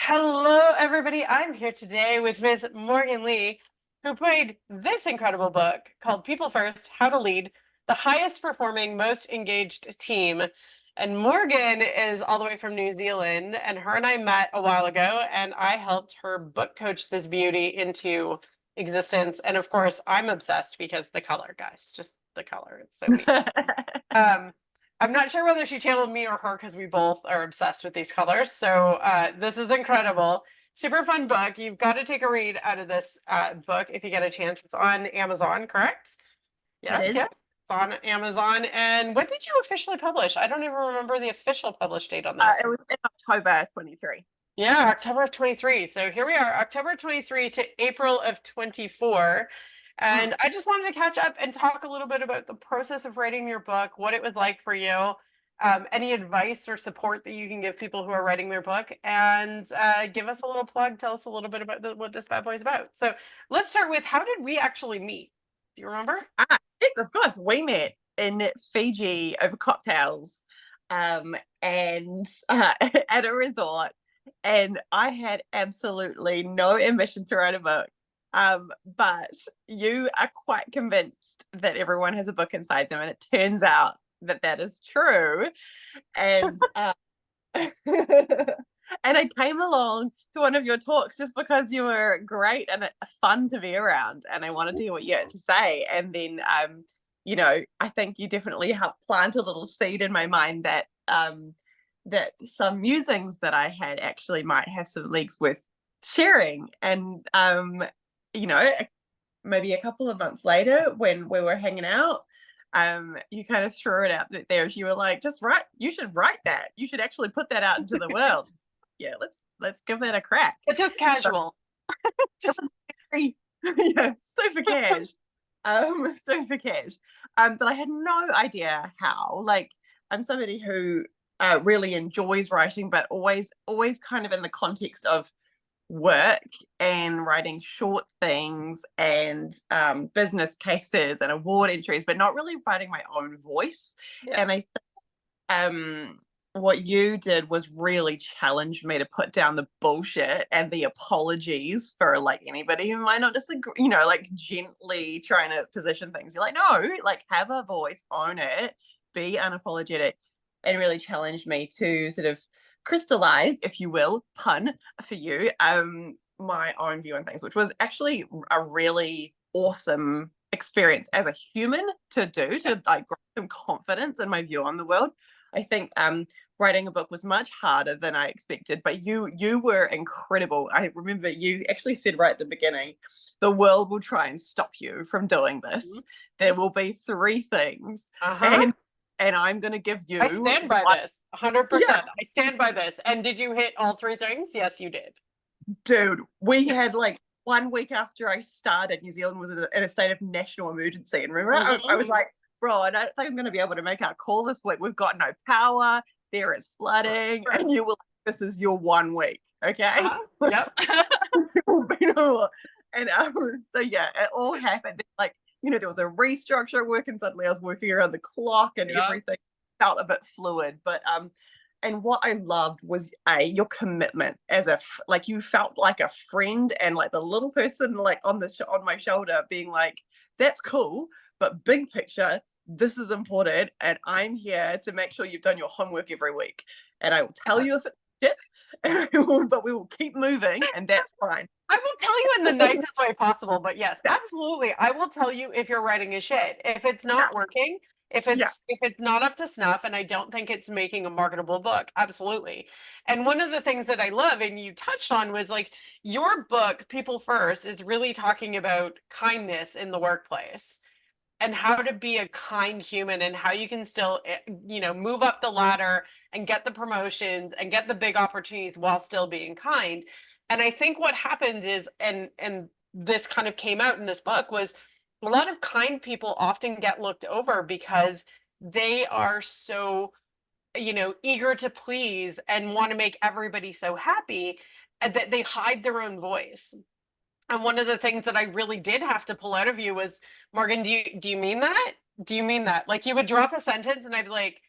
Hello, everybody. I'm here today with Ms. Morgan Lee, who played this incredible book called People First: How to Lead the Highest Performing, Most Engaged Team. And Morgan is all the way from New Zealand, and her and I met a while ago, and I helped her book coach this beauty into existence. And of course, I'm obsessed because the color, guys, just the color. It's so beautiful. Um, I'm not sure whether she channeled me or her because we both are obsessed with these colors. So this is incredible. Super fun book. You've got to take a read out of this book if you get a chance. It's on Amazon, correct? It Yes, is. yes. It's on Amazon. And when did you officially publish? I don't even remember the official publish date on this. It was in October 23. Yeah, October of 23. So here we are, October 23 to April of 24. Mm. And I just wanted to catch up and talk a little bit about the process of writing your book, what it was like for you, any advice or support that you can give people who are writing their book, and give us a little plug. Tell us a little bit about what this bad boy is about. So let's start with, how did we actually meet? Do you remember? Yes, of course. We met in Fiji over cocktails and at a resort. And I had absolutely no ambition to write a book. But you are quite convinced that everyone has a book inside them. And it turns out that that is true. And and I came along to one of your talks just because you were great and fun to be around, and I wanted to hear what you had to say. And then, I think you definitely helped plant a little seed in my mind that some musings that I had actually might have some legs worth sharing. And you know, maybe a couple of months later, when we were hanging out, you kind of threw it out there. You were like, just write, you should write that. You should actually put that out into the world. Yeah, let's give that a crack. It took So casual. it was very, yeah, super cash. Super cash. But I had no idea how. Like, I'm somebody who really enjoys writing, but always kind of in the context of work and writing short things and business cases and award entries, but not really writing my own voice. Yeah. And I think what you did was really challenge me to put down the bullshit and the apologies for like anybody who might not disagree, like gently trying to position things. You're like, no, like have a voice, own it, be unapologetic, and really challenged me to sort of crystallize, if you will, pun for you, my own view on things, which was actually a really awesome experience as a human to do, to like grow some confidence in my view on the world. I think writing a book was much harder than I expected, but you were incredible. I remember you actually said right at the beginning, the world will try and stop you from doing this. There will be three things, Uh-huh. and I'm going to give you I stand by one. this Yeah, 100%. I stand by this. And did you hit all three things? Yes, you did. dude, we had like 1 week after I started, New Zealand was in a state of national emergency. And remember, I was like, bro, I don't think I'm going to be able to make our call this week. We've got no power. There is flooding. Right. And you were like, this is your 1 week. Okay. Uh-huh. Yep. And so, yeah, it all happened. Like, there was a restructure at work, and suddenly I was working around the clock and Yep. everything felt a bit fluid. But, and what I loved was your commitment, as if like you felt like a friend, and like the little person like on my shoulder being like, that's cool, but big picture, this is important, and I'm here to make sure you've done your homework every week, and I will tell you if it's shit, but we will keep moving, and that's fine. I will tell you in the nicest way possible, but yes, Yeah, absolutely. I will tell you if you're writing a shit. If it's yeah, not working, if yeah. it's not up to snuff, and I don't think it's making a marketable book, absolutely. And one of the things that I love, and you touched on, was like your book, People First, is really talking about kindness in the workplace and how to be a kind human and how you can still, move up the ladder and get the promotions and get the big opportunities while still being kind. And I think what happened is, and this kind of came out in this book, was a lot of kind people often get looked over because they are so, eager to please and want to make everybody so happy, that they hide their own voice. And one of the things that I really did have to pull out of you was, Morgan, do you mean that? Do you mean that? Like, you would drop a sentence and I'd be like,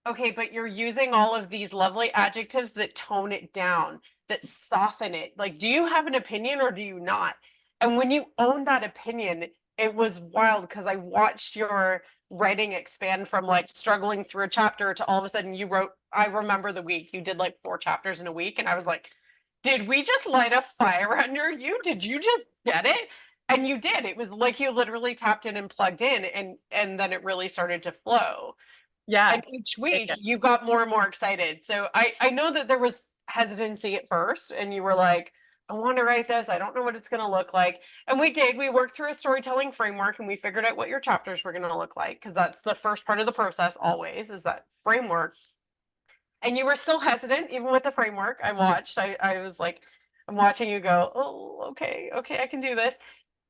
Okay, but you're using all of these lovely adjectives that tone it down, that soften it. Like, do you have an opinion or do you not? And when you own that opinion, it was wild because I watched your writing expand from like struggling through a chapter to all of a sudden you wrote, I remember the week you did like 4 chapters in a week. And I was like, did we just light a fire under you? Did you just get it? And you did. It was like you literally tapped in and plugged in, and then it really started to flow. Yeah. And each week you got more and more excited. So I know that there was hesitancy at first, and you were like, I want to write this. I don't know what it's going to look like. And we did. We worked through a storytelling framework and we figured out what your chapters were going to look like, because that's the first part of the process always, is that framework. And you were still hesitant even with the framework. I watched. I was like, I'm watching you go, oh, okay, I can do this.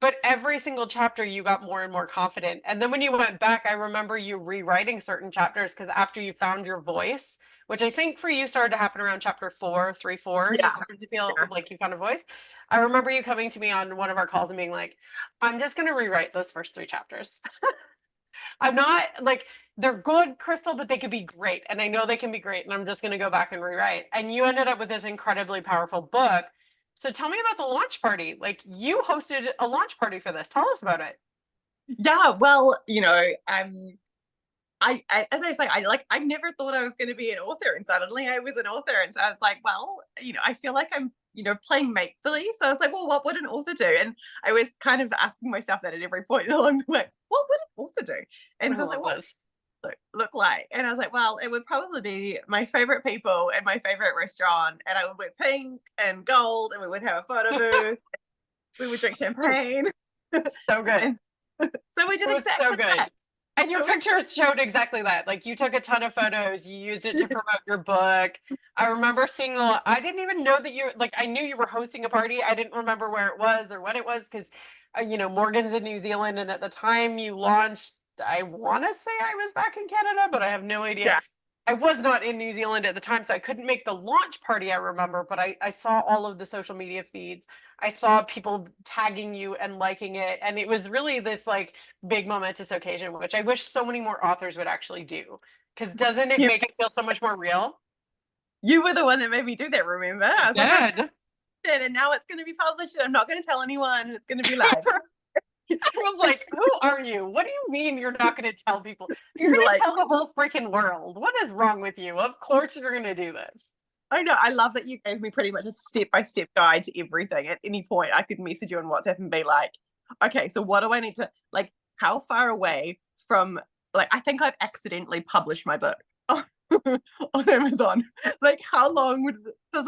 But every single chapter you got more and more confident. And then when you went back, I remember you rewriting certain chapters because after you found your voice, which I think for you started to happen around chapter 4, 3, 4, you Yeah. started to feel Yeah. like you found a voice. I remember you coming to me on one of our calls and being like, I'm just going to rewrite those first 3 chapters. I'm not like, they're good, Crystal, but they could be great. And I know they can be great. And I'm just going to go back and rewrite. And you ended up with this incredibly powerful book. So tell me about the launch party. Like, you hosted a launch party for this. Tell us about it. Yeah, well, as I say, I never thought I was going to be an author, and suddenly I was an author, and so I was like, well, I feel like I'm, playing make believe. So I was like, well, what would an author do? And I was kind of asking myself that at every point along the way, what would an author do? And I so I was like, love what this. look like? And I was like, well, it would probably be my favorite people and my favorite restaurant, and I would wear pink and gold, and we would have a photo booth. We would drink champagne. So good. And so we It did was so exactly good. that. And your It was pictures showed exactly that. Like, you took a ton of photos, you used it to promote your book. I remember seeing I didn't even know that you, like, I knew you were hosting a party. I didn't remember where it was or when it was because, Morgan's in New Zealand. And at the time you launched, I want to say I was back in Canada, but I have no idea. yeah. I was not in New Zealand at the time, so I couldn't make the launch party, I remember, but I saw all of the social media feeds. I saw people tagging you and liking it. And it was really this like big momentous occasion, which I wish so many more authors would actually do. Because doesn't it You, make it feel so much more real? you were the one that made me do that, remember? I was like, I'm Did. it, and now it's going to be published, and I'm not going to tell anyone. It's going to be live. I was like, who are you? What do you mean you're not going to tell people? You're You're going to like, tell the whole freaking world. What is wrong with you? Of course you're going to do this. I know. I love that you gave me pretty much a step-by-step guide to everything. At any point, I could message you on WhatsApp and be like, okay, so what do I need to, like, how far away from, like, I think I've accidentally published my book on Amazon. Like, how long is there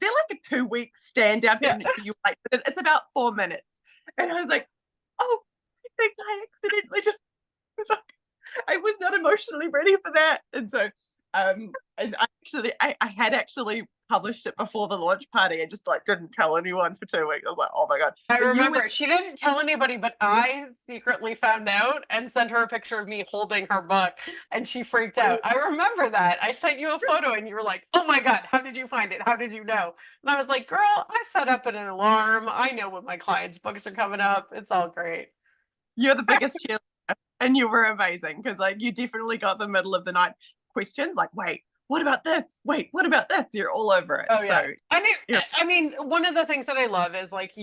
like a 2 week stand down Yeah. for you? Like, it's about 4 minutes. And I was like, oh, I think I accidentally just, I was not emotionally ready for that. And so, and I had actually published it before the launch party. I just like didn't tell anyone for 2 weeks. I was like, oh my God. I But you were, remember she didn't tell anybody, but I secretly found out and sent her a picture of me holding her book, and she freaked out. I remember that. I sent you a photo and you were like, oh my God, how did you find it? How did you know? And I was like, girl, I set up an alarm. I know when my clients' books are coming up. It's all great. you're the biggest cheerleader, and you were amazing because like you definitely got the middle of the night questions like, wait, what about this? Wait, what about this? You're all over it. Oh yeah. So I mean, one of the things that I love is like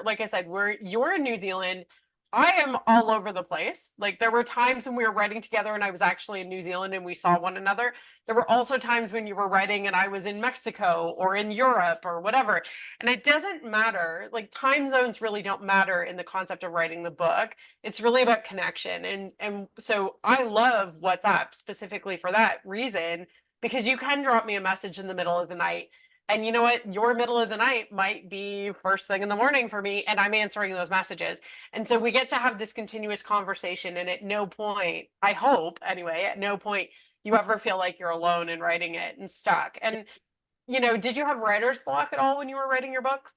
like I said, you're in New Zealand. I am all over the place. Like, there were times when we were writing together and I was actually in New Zealand and we saw one another. There were also times when you were writing and I was in Mexico or in Europe or whatever. And it doesn't matter. Like, time zones really don't matter in the concept of writing the book. It's really about connection. And so I love WhatsApp specifically for that reason, because you can drop me a message in the middle of the night. And you know what? Your middle of the night might be first thing in the morning for me, and I'm answering those messages. And so we get to have this continuous conversation. And at no point, I hope anyway, at no point you ever feel like you're alone in writing it and stuck. And, did you have writer's block at all when you were writing your book?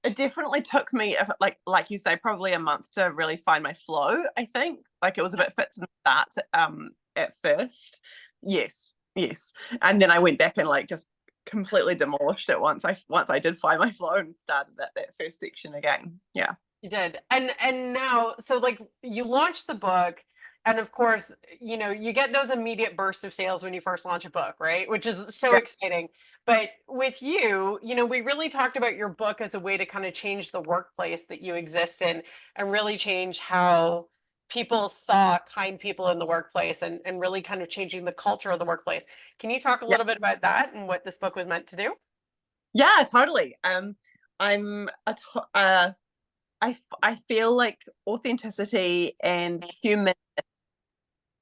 it definitely took me like you say, probably a month to really find my flow. I think like it was a bit fits and starts at first. Yes, and then I went back and like just completely demolished it once I did find my flow and started that first section again. Yeah. You did. And now, so like, you launched the book And of course, you know, you get those immediate bursts of sales when you first launch a book, right? Which is so Yeah. exciting. But with you, you know, we really talked about your book as a way to kind of change the workplace that you exist in and really change how people saw kind people in the workplace and really kind of changing the culture of the workplace. Can you talk a Yeah. little bit about that and what this book was meant to do? Yeah, totally. I'm a I feel like authenticity and human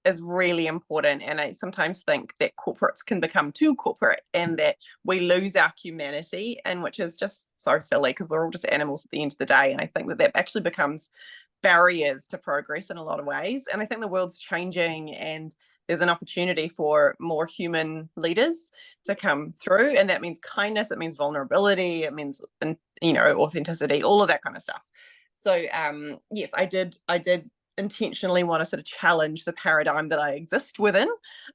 is really important. And I sometimes think that corporates can become too corporate and that we lose our humanity, and which is just so silly because we're all just animals at the end of the day. And I think that actually becomes barriers to progress in a lot of ways. And I think the world's changing, and there's an opportunity for more human leaders to come through. And that means kindness, it means vulnerability, it means, authenticity, all of that kind of stuff. So yes, I did intentionally want to sort of challenge the paradigm that I exist within.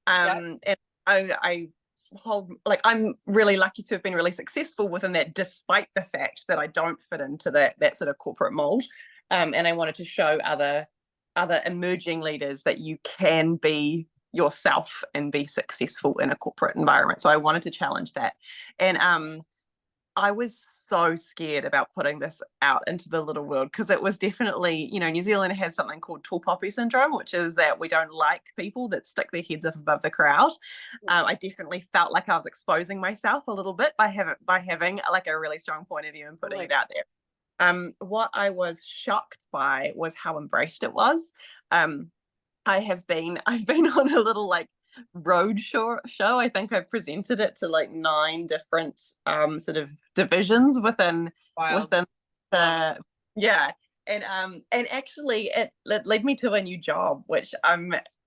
Yeah. And I hold, like, I'm really lucky to have been really successful within that, despite the fact that I don't fit into that sort of corporate mold. And I wanted to show other emerging leaders that you can be yourself and be successful in a corporate environment. So I wanted to challenge that. And I was so scared about putting this out into the little world because it was definitely, New Zealand has something called tall poppy syndrome, which is that we don't like people that stick their heads up above the crowd. I definitely felt like I was exposing myself a little bit by having like a really strong point of view and putting it Like, out there. What I was shocked by was how embraced it was. Um, I've been on a little like road show. I think I presented it to like 9 different sort of divisions wild. within Love it. the yeah. And actually it led me to a new job, which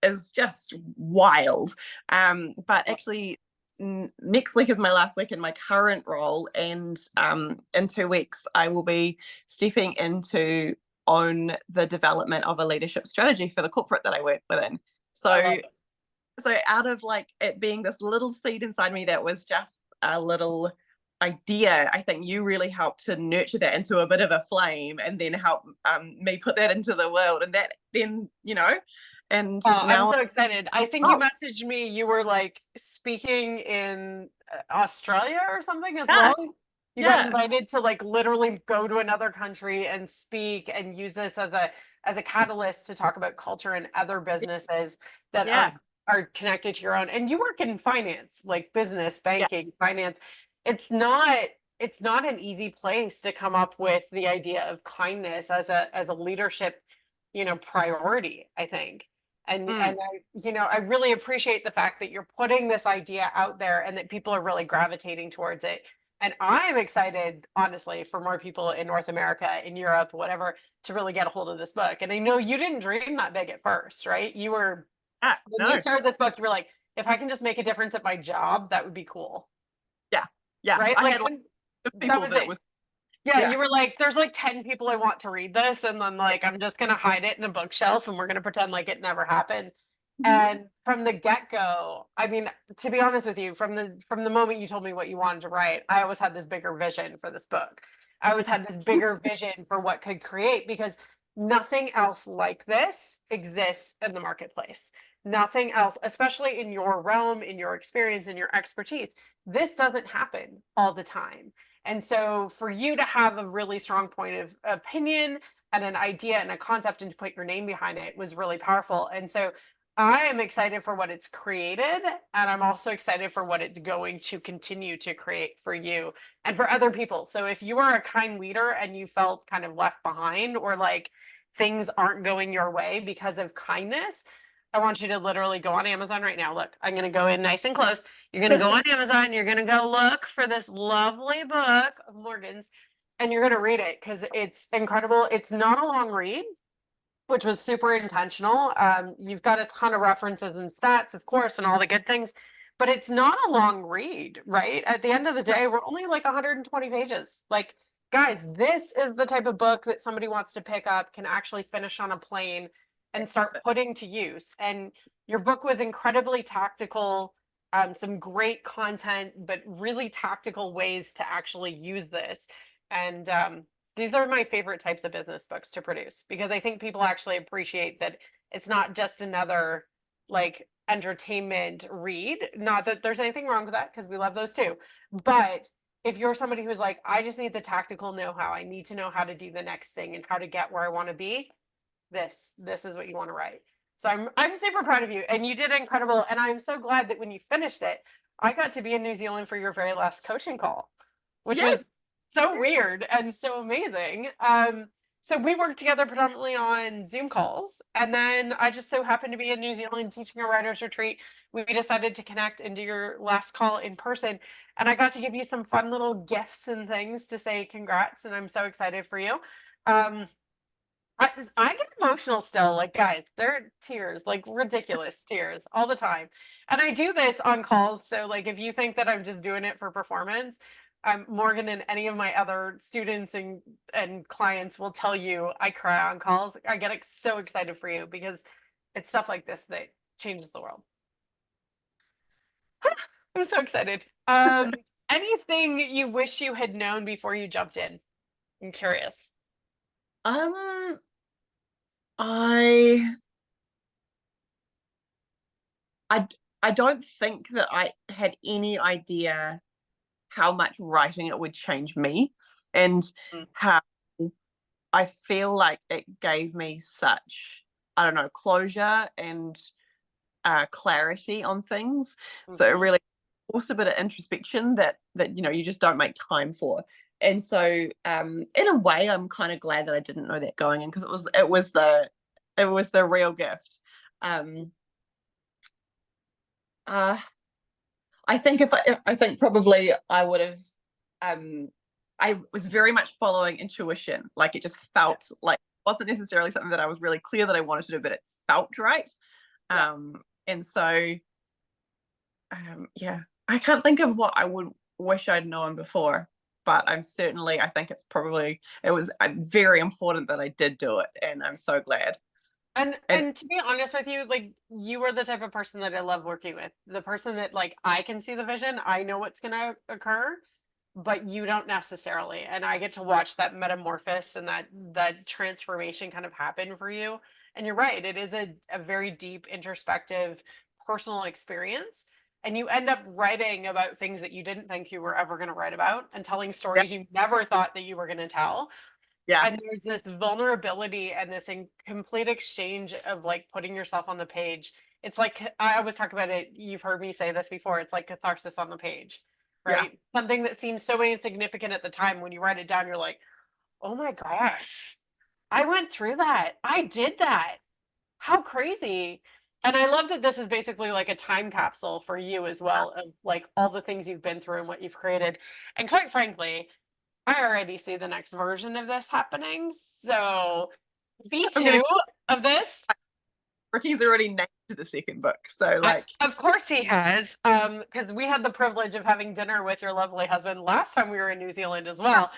is just wild. But actually next week is my last week in my current role, and in 2 weeks I will be stepping into own the development of a leadership strategy for the corporate that I work within. I love So it. so out of like it being this little seed inside me that was just a little idea, I think you really helped to nurture that into a bit of a flame, and then help me put that into the world, and that then and Oh, I'm now so excited. I think you oh messaged me. You were like speaking in Australia or something as yeah, well. You got yeah, invited to like literally go to another country and speak and use this as a catalyst to talk about culture and other businesses that yeah, are connected to your own. And you work in finance, like business, yeah, banking, finance. It's not it's not an easy place to come up with the idea of kindness as a leadership, you know, priority, I think. mm, And I, you know, I really appreciate the fact that you're putting this idea out there and that people are really gravitating towards it. And I'm excited, honestly, for more people in North America, in Europe, whatever, to really get a hold of this book. And I know you didn't dream that big at first, right? You were, yeah, when you no, started this book, you were like, if I can just make a difference at my job, that would be cool, yeah, yeah, right? I Like, had like and that people was that it it. was Yeah, yeah. you were like, there's like 10 people I want to read this, and then like I'm just gonna hide it in a bookshelf and we're gonna pretend like it never happened. Mhm. And from the get-go, I mean, to be honest with you, from the moment you told me what you wanted to write, I always had this bigger vision for this book. I always had this bigger vision for what could create because nothing else like this exists in the marketplace. Nothing else, especially in your realm, in your experience, in your expertise. This doesn't happen all the time. And so for you to have a really strong point of opinion and an idea and a concept and to put your name behind it was really powerful. And so I am excited for what it's created. And I'm also excited for what it's going to continue to create for you and for other people. So if you are a kind leader and you felt kind of left behind or like things aren't going your way because of kindness, I want you to literally go on Amazon right now. Look, I'm going to go in nice and close. You're going to go on Amazon, you're going to go look for this lovely book of Morgan's, and you're going to read it because it's incredible. It's not a long read, which was super intentional. You've got a ton of references and stats, of course, and all the good things, but it's not a long read, right? At the end of the day, we're only like 120 pages. Like, guys, this is the type of book that somebody wants to pick up, can actually finish on a plane and start putting to use. And your book was incredibly tactical, some great content, but really tactical ways to actually use this. And these are my favorite types of business books to produce because I think people actually appreciate that It's not just another like entertainment read. Not that there's anything wrong with that, because we love those too. But if you're somebody who's like, I just need the tactical know-how, I need to know how to do the next thing and how to get where I want to be, this is what you want to write. So I'm super proud of you, and you did incredible. And I'm so glad that when you finished it, I got to be in New Zealand for your very last coaching call, which Yes. was so weird and so amazing. So we worked together predominantly on Zoom calls, and then I just so happened to be in New Zealand teaching a writer's retreat. We decided to connect and do your last call in person, and I got to give you some fun little gifts and things to say congrats, and I'm so excited for you. Um, I get emotional still. Like, guys, there are tears, like ridiculous tears all the time. And I do this on calls. So, like, if you think that I'm just doing it for performance, Morgan and any of my other students and clients will tell you I cry on calls. I get so excited for you because it's stuff like this that changes the world. I'm so excited. Anything you wish you had known before you jumped in? I'm curious. Um, I I I don't think that I had any idea how much writing it would change me, and Mm. how I feel like it gave me such, I don't know, closure and clarity on things. So it Mhm. really also a bit of introspection that you just don't make time for. And so in a way, I'm kind of glad that I didn't know that going in, because it was the real gift. Um, uh, I think probably I would have. Um, I was very much following intuition. Like, it just Yeah. felt like it wasn't necessarily something that I was really clear that I wanted to do, but it felt right. Yeah. And so yeah, I can't think of what I would wish I'd known before, but I think it was very important that I did do it, and I'm so glad. And And to be honest with you, like you were the type of person that I love working with. The person that like I can see the vision, I know what's gonna occur, but you don't necessarily. And I get to watch that metamorphosis and that transformation kind of happen for you. And you're right, it is a very deep, introspective, personal experience. And you end up writing about things that you didn't think you were ever going to write about, and telling yeah, stories you never thought that you were going to tell. yeah, And there's this vulnerability and this complete exchange of like putting yourself on the page. It's like I always talk about it. You've heard me say this before. It's like catharsis on the page, yeah, right? Something that seems so insignificant at the time. When you write it down, you're like, oh my gosh, I went through that. I did that. How crazy. And I love that this is basically like a time capsule for you as well, of like all the things you've been through and what you've created. And quite frankly, I already see the next version of this happening. So I'm gonna. B2 of this. Ricky's already named the second book, so like, Of course he has, because we had the privilege of having dinner with your lovely husband last time we were in New Zealand as well.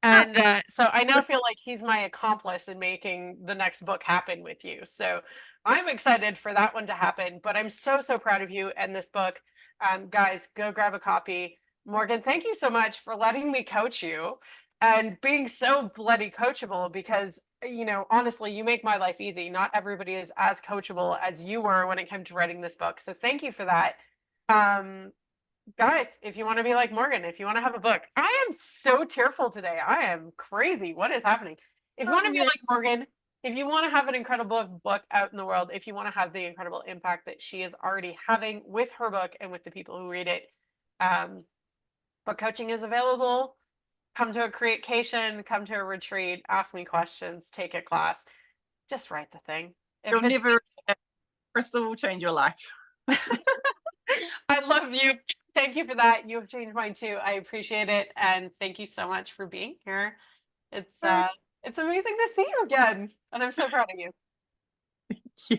And so I now feel like he's my accomplice in making the next book happen with you. So I'm excited for that one to happen, but I'm so, so proud of you and this book. Guys, go grab a copy. Morgan, thank you so much for letting me coach you and being so bloody coachable, because honestly, you make my life easy. Not everybody is as coachable as you were when it came to writing this book. So thank you for that. Um, Guys, if you want to be like Morgan, if you want to have a book, I am so tearful today. I am crazy. What is happening? If you want oh to be yeah, like Morgan, if you want to have an incredible book out in the world, if you want to have the incredible impact that she is already having with her book and with the people who read it, um, book coaching is available. Come to a Createcation, come to a retreat, ask me questions, take a class, just write the thing. you'll If it's never. Crystal will change your life. I love you. Thank you for that. You have changed mine too. I appreciate it. And thank you so much for being here. It's uh it's amazing to see you again. And I'm so proud of you. Yeah.